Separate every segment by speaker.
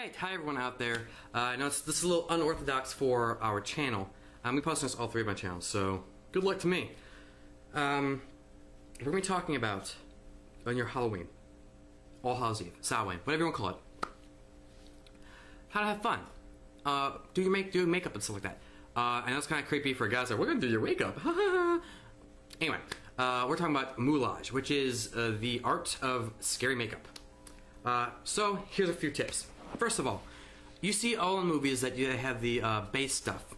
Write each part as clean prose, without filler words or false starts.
Speaker 1: Alright, hi everyone out there. I know this is a little unorthodox for our channel. We post this on all three of my channels, so good luck to me. We're going to be talking about on your Halloween, All Hallows Eve, Samhain, whatever you want to call it. How to have fun. Do makeup and stuff like that. I know it's kind of creepy for guys that we're going to do your makeup. Anyway, we're talking about moulage, which is the art of scary makeup. So here's a few tips. First of all, you see all in movies that they have the base stuff.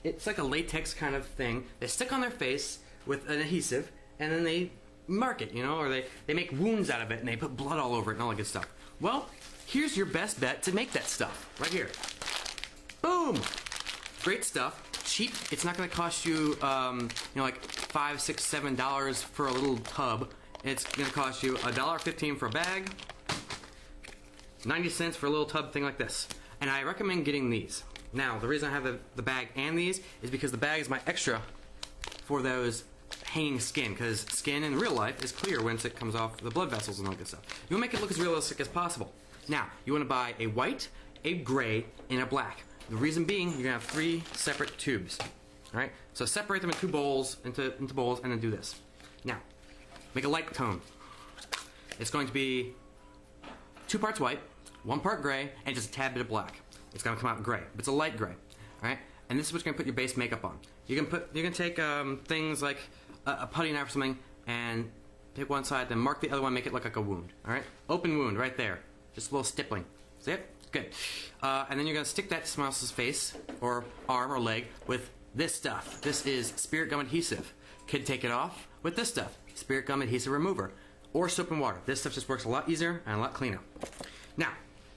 Speaker 1: It's like a latex kind of thing. They stick on their face with an adhesive, and then they mark it, you know, or they make wounds out of it, and they put blood all over it and all that good stuff. Well, here's your best bet to make that stuff, right here. Boom! Great stuff, cheap. It's not going to cost you, you know, like $5, $6, $7 for a little tub. It's going to cost you $1.15 for a bag, 90 cents for a little tub thing like this. And I recommend getting these. Now, the reason I have the bag and these is because the bag is my extra for those hanging skin, because skin in real life is clear once it comes off the blood vessels and all that stuff. You want to make it look as realistic as possible. Now, you want to buy a white, a gray, and a black. The reason being, you're going to have 3 separate tubes. Alright? So separate them into bowls, into bowls, and then do this. Now, make a light tone. It's going to be 2 parts white, 1 part gray, and just a tad bit of black. It's going to come out gray, but it's a light gray. Alright? And this is what you're going to put your base makeup on. You can take things like a putty knife or something, and take one side, then mark the other one, make it look like a wound. Alright? Open wound right there. Just a little stippling. See it? Good. And then you're going to stick that to someone else's face, or arm, or leg, with this stuff. This is spirit gum adhesive. Could take it off with this stuff. Spirit gum adhesive remover. Or soap and water. This stuff just works a lot easier and a lot cleaner. Now,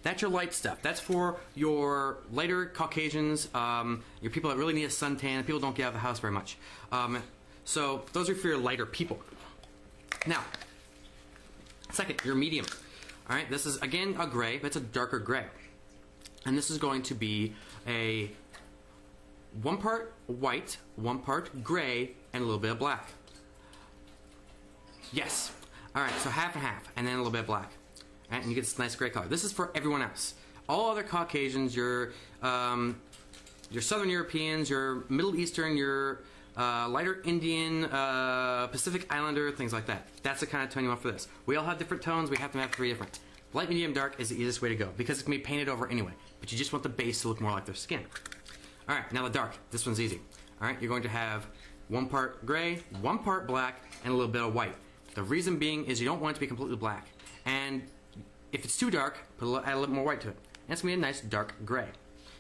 Speaker 1: that's your light stuff. That's for your lighter Caucasians, your people that really need a suntan, people don't get out of the house very much. So those are for your lighter people. Now, second, your medium. Alright, this is again a gray, but it's a darker gray. And this is going to be a 1 part white, 1 part gray, and a little bit of black. Yes. Alright, so half and half, and then a little bit of black. And you get this nice gray color. This is for everyone else. All other Caucasians, your Southern Europeans, your Middle Eastern, your lighter Indian, Pacific Islander, things like that. That's the kind of tone you want for this. We all have different tones. We have to have 3 different. Light, medium, dark is the easiest way to go because it can be painted over anyway. But you just want the base to look more like their skin. Alright, now the dark. This one's easy. Alright, you're going to have 1 part gray, 1 part black, and a little bit of white. The reason being is you don't want it to be completely black. And if it's too dark, add a little more white to it. And it's going to be a nice dark gray.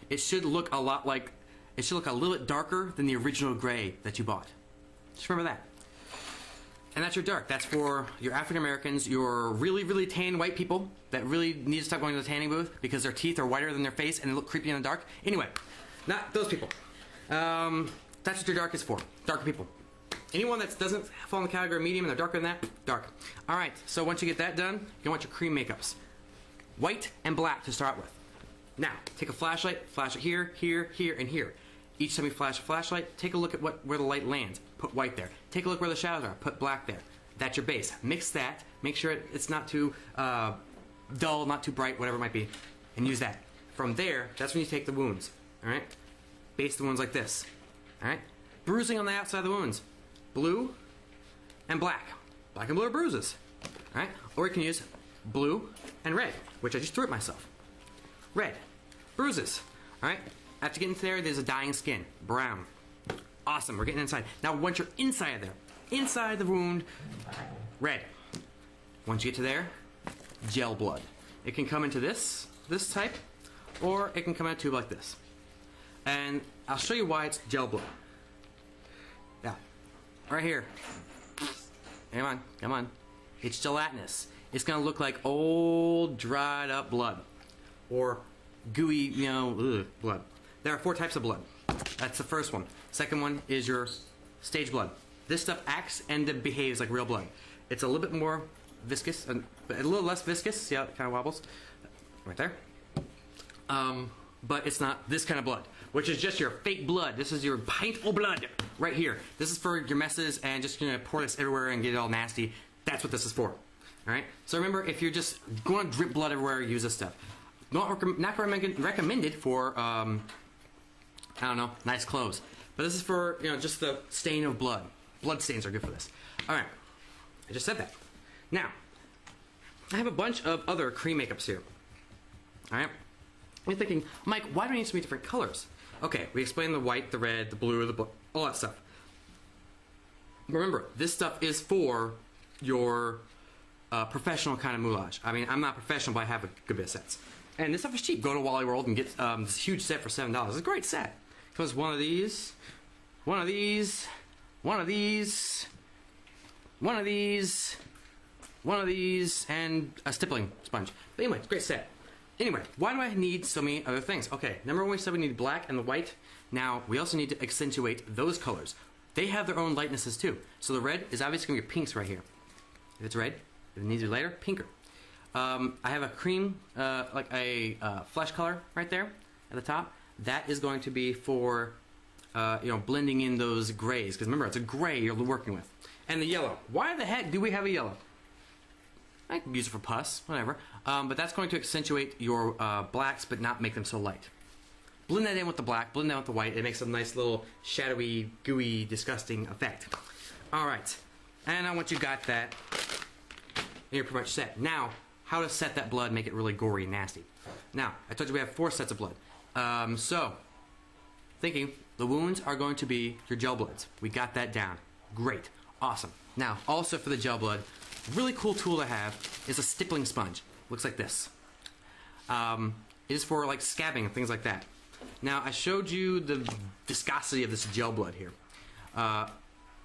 Speaker 1: It should look a lot like, it should look a little bit darker than the original gray that you bought. Just remember that. And that's your dark. That's for your African Americans, your really, really tan white people that really need to stop going to the tanning booth because their teeth are whiter than their face and they look creepy in the dark. Anyway, not those people. That's what your dark is for. Darker people. Anyone that doesn't fall in the category of medium and they're darker than that, dark. Alright, so once you get that done, you want your cream makeups. White and black to start with. Now, take a flashlight, flash it here, here, here, and here. Each time you flash a flashlight, take a look at where the light lands. Put white there. Take a look where the shadows are. Put black there. That's your base. Mix that. Make sure it's not too dull, not too bright, whatever it might be. And use that. From there, that's when you take the wounds. Alright? Base the wounds like this. Alright? Bruising on the outside of the wounds. Blue and black. Black and blue are bruises. Alright? Or you can use blue and red, which I just threw at myself. Red. Bruises. Alright? After getting to there, there's a dying skin. Brown. Awesome, we're getting inside. Now once you're inside of there, inside the wound, red. Once you get to there, gel blood. It can come into this type, or it can come in a tube like this. And I'll show you why it's gel blood. Yeah. Right here. Come on, come on. It's gelatinous. It's gonna look like old, dried up blood. Or gooey, you know, blood. There are 4 types of blood. That's the first one. Second one is your stage blood. This stuff acts and behaves like real blood. It's a little bit more viscous, a little less viscous. See how it kind of wobbles? Right there. But it's not this kind of blood, which is just your fake blood. This is your pint of blood right here. This is for your messes and just pour this everywhere and get it all nasty. That's what this is for. Alright? So remember, if you're just going to drip blood everywhere, use this stuff. not recommended for, I don't know, nice clothes. But this is for, just the stain of blood. Blood stains are good for this. Alright, I just said that. Now, I have a bunch of other cream makeups here. Alright? You're thinking, Mike, why do we need so many different colors? Okay, we explained the white, the red, the blue, the black, all that stuff. Remember, this stuff is for your professional kind of moulage. I mean, I'm not professional, but I have a good bit of sets. And this stuff is cheap. Go to Wally World and get this huge set for $7. It's a great set. It comes one of these, one of these, one of these, one of these, one of these, and a stippling sponge. But anyway, it's a great set. Anyway, why do I need so many other things? Okay, number one, we said we need black and the white. Now, we also need to accentuate those colors. They have their own lightnesses too. So the red is obviously going to be pinks right here. If it's red, if it needs to be lighter, pinker. I have a cream, like a flesh color right there at the top. That is going to be for, blending in those grays. Because remember, it's a gray you're working with. And the yellow. Why the heck do we have a yellow? I can use it for pus, whatever. But that's going to accentuate your blacks, but not make them so light. Blend that in with the black, blend that with the white. It makes a nice little shadowy, gooey, disgusting effect. All right, and once you got that, you're pretty much set. Now, how to set that blood, make it really gory and nasty. Now, I told you we have 4 sets of blood. So, thinking the wounds are going to be your gel bloods. We got that down. Great, awesome. Now, also for the gel blood, really cool tool to have is a stippling sponge. Looks like this. It is for like scabbing and things like that. Now, I showed you the viscosity of this gel blood here.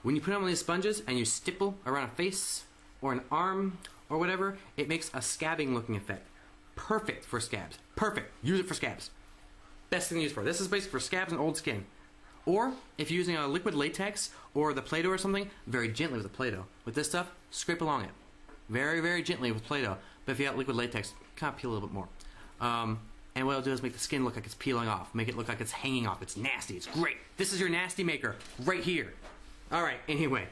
Speaker 1: When you put on one of these sponges and you stipple around a face or an arm or whatever, it makes a scabbing looking effect. Perfect for scabs. Perfect. Use it for scabs. Best thing to use for. This is basically for scabs and old skin. Or, if you're using a liquid latex or the Play-Doh or something, very gently with the Play-Doh. With this stuff, scrape along it. Very, very gently with Play-Doh. But if you got liquid latex, kind of peel a little bit more. And what it'll do is make the skin look like it's peeling off. Make it look like it's hanging off. It's nasty. It's great. This is your nasty maker right here. Alright, anyway.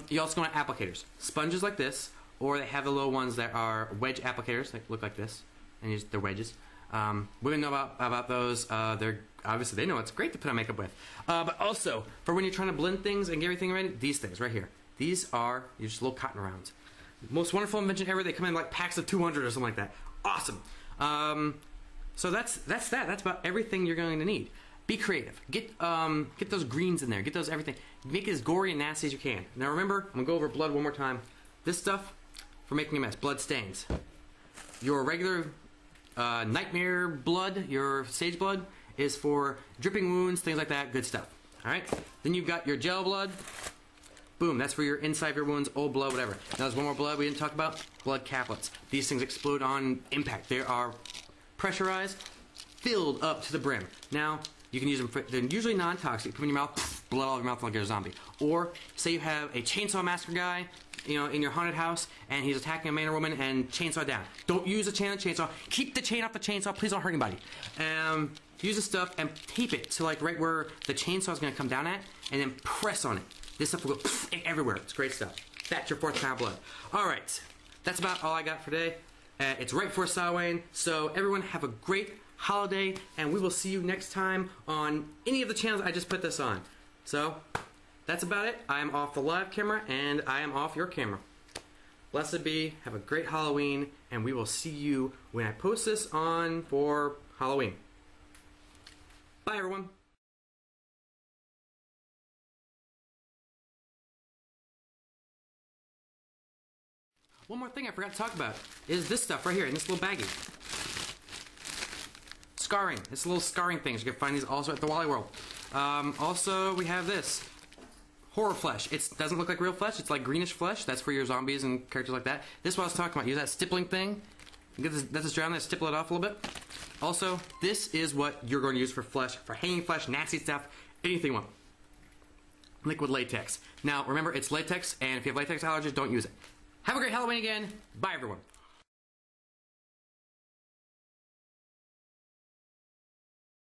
Speaker 1: You also want applicators. Sponges like this, or they have the little ones that are wedge applicators. They look like this. And they're wedges. Women know about those. They're obviously, they know it's great to put on makeup with. But also, for when you're trying to blend things and get everything ready, these things right here. These are just little cotton rounds. Most wonderful invention ever. They come in like packs of 200 or something like that. Awesome. So that's that. That's about everything you're going to need. Be creative. Get those greens in there. Get those everything. Make it as gory and nasty as you can. Now remember, I'm gonna go over blood one more time. This stuff for making a mess. Blood stains. Your regular nightmare blood, your sage blood, is for dripping wounds, things like that. Good stuff. All right. Then you've got your gel blood. Boom, that's for your inside of your wounds, old blood, whatever. Now there's one more blood we didn't talk about. Blood caplets. These things explode on impact. They are pressurized, filled up to the brim. Now, you can use them for, they're usually non-toxic. Put them in your mouth, blood all over your mouth like you're a zombie. Or, say you have a chainsaw massacre guy, in your haunted house, and he's attacking a man or woman, and chainsaw down. Don't use a chain on the chainsaw. Keep the chain off the chainsaw. Please don't hurt anybody. Use the stuff and tape it to like right where the chainsaw is going to come down at, and then press on it. This stuff will go everywhere. It's great stuff. That's your 4th kind of blood. Alright, that's about all I got for today. It's right before Samhain, so everyone have a great holiday, and we will see you next time on any of the channels I just put this on. So, that's about it. I am off the live camera, and I am off your camera. Blessed be, have a great Halloween, and we will see you when I post this on for Halloween. Bye, everyone. One more thing I forgot to talk about is this stuff right here in this little baggie. Scarring. It's little scarring things. You can find these also at the Wally World. Also, we have this. Horror flesh. It doesn't look like real flesh. It's like greenish flesh. That's for your zombies and characters like that. This is what I was talking about. Use that stippling thing. Get this down there, stipple it off a little bit. Also, this is what you're going to use for flesh, for hanging flesh, nasty stuff, anything you want. Liquid latex. Now, remember, it's latex, and if you have latex allergies, don't use it. Have a great Halloween again. Bye, everyone.